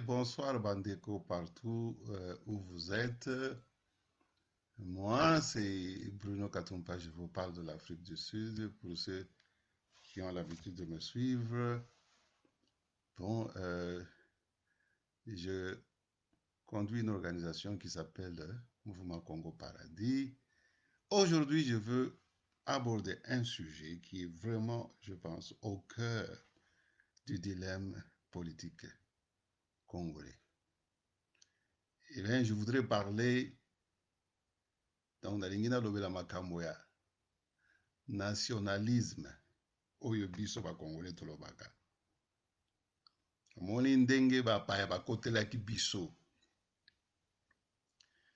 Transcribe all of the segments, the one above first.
Bonsoir Bandeko partout où vous êtes. Moi, c'est Bruno Katumpa, je vous parle de l'Afrique du Sud pour ceux qui ont l'habitude de me suivre. Bon, je conduis une organisation qui s'appelle Mouvement Congo Paradis. Aujourd'hui, je veux aborder un sujet qui est vraiment, je pense, au cœur du dilemme politique congolais. Eh bien, je voudrais parler donc d'Alingina Lobela Makamboya, nationalisme oyo biso bakongole tolobaka omoni ndenge bapaya bakotelaki biso.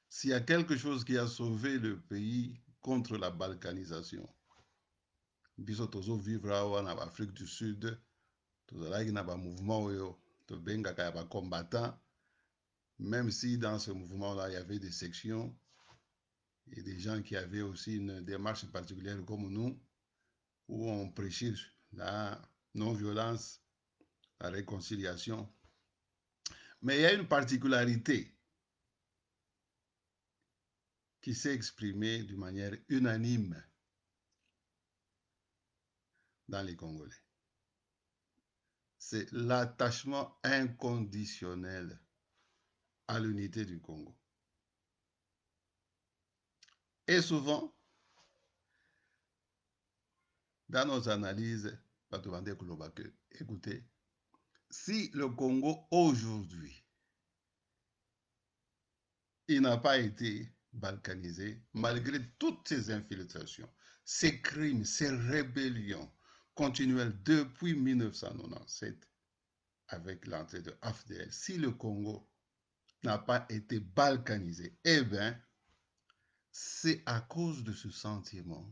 S'il y a quelque chose qui a sauvé le pays contre la balkanisation, biso tozovivre awa na Afrique du Sud, tozalaki na bamouvement oyo tobengaka ya bacombattants, même si dans ce mouvement-là, il y avait des sections et des gens qui avaient aussi une démarche particulière comme nous, où on prêchait la non-violence, la réconciliation. Mais il y a une particularité qui s'est exprimée d'une manière unanime dans les Congolais. C'est l'attachement inconditionnel à l'unité du Congo. Et souvent, dans nos analyses, écoutez, si le Congo aujourd'hui, il n'a pas été balkanisé, malgré toutes ces infiltrations, ces crimes, ces rébellions continuelles depuis 1997, avec l'entrée de AFDL, si le Congo n'a pas été balkanisé, eh bien, c'est à cause de ce sentiment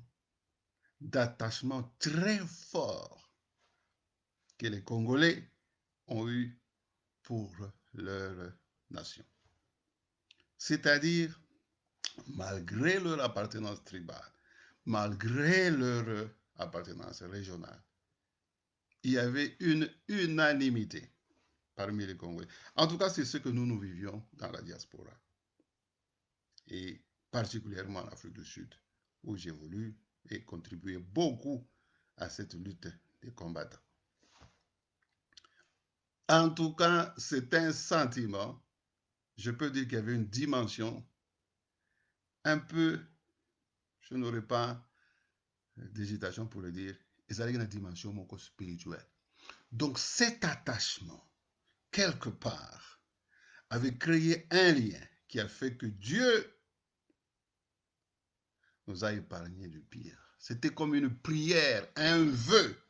d'attachement très fort que les Congolais ont eu pour leur nation. C'est-à-dire, malgré leur appartenance tribale, malgré leur appartenance régionale, il y avait une unanimité parmi les Congolais. En tout cas, c'est ce que nous vivions dans la diaspora. Et particulièrement en Afrique du Sud, où j'évolue et contribué beaucoup à cette lutte des combattants. En tout cas, c'est un sentiment, je peux dire qu'il y avait une dimension un peu, je n'aurais pas d'hésitation pour le dire, et ça a une dimension spirituelle. Donc cet attachement, quelque part, avait créé un lien qui a fait que Dieu nous a épargnés du pire. C'était comme une prière, un vœu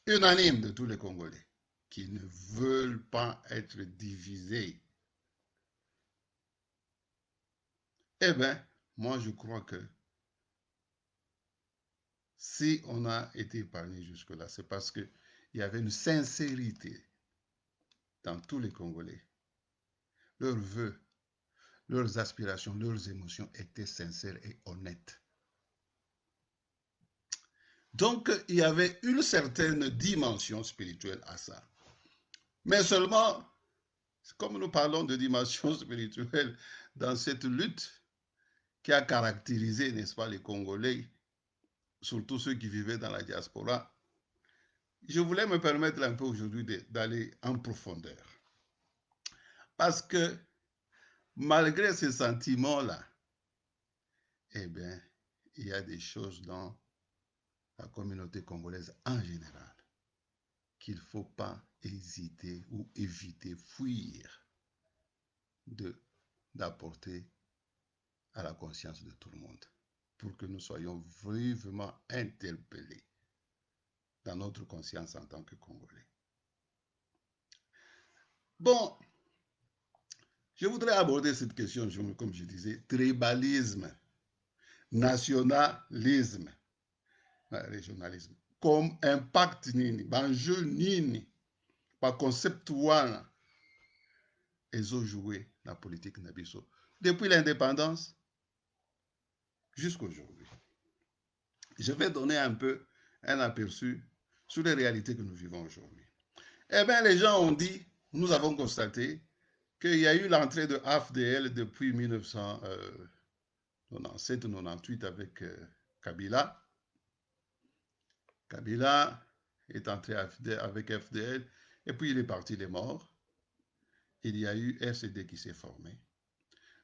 unanime de tous les Congolais qui ne veulent pas être divisés. Eh bien, moi je crois que si on a été épargné jusque-là, c'est parce qu'il y avait une sincérité dans tous les Congolais. Leurs vœux, leurs aspirations, leurs émotions étaient sincères et honnêtes. Donc, il y avait une certaine dimension spirituelle à ça. Mais seulement, comme nous parlons de dimension spirituelle dans cette lutte qui a caractérisé, n'est-ce pas, les Congolais, surtout ceux qui vivaient dans la diaspora, je voulais me permettre un peu aujourd'hui d'aller en profondeur. Parce que malgré ces sentiments-là, eh bien, il y a des choses dans la communauté congolaise en général qu'il ne faut pas hésiter ou éviter, fuir d'apporter à la conscience de tout le monde pour que nous soyons vivement interpellés dans notre conscience en tant que Congolais. Bon, je voudrais aborder cette question, comme je disais, tribalisme, nationalisme, régionalisme, comme impact nini, banjeu nini, par concept wana, ils ont joué la politique nabiso depuis l'indépendance jusqu'à aujourd'hui. Je vais donner un peu un aperçu sur les réalités que nous vivons aujourd'hui. Eh bien, les gens ont dit, nous avons constaté qu'il y a eu l'entrée de AFDL depuis 1997-98 avec Kabila. Kabila est entré avec FDL et puis il est parti des morts. Il y a eu FCD qui s'est formé.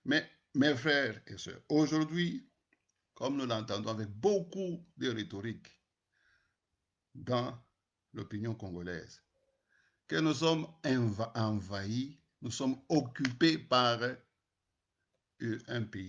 Mais mes frères et sœurs, aujourd'hui, comme nous l'entendons avec beaucoup de rhétorique dans l'opinion congolaise, que nous sommes envahis, nous sommes occupés par un pays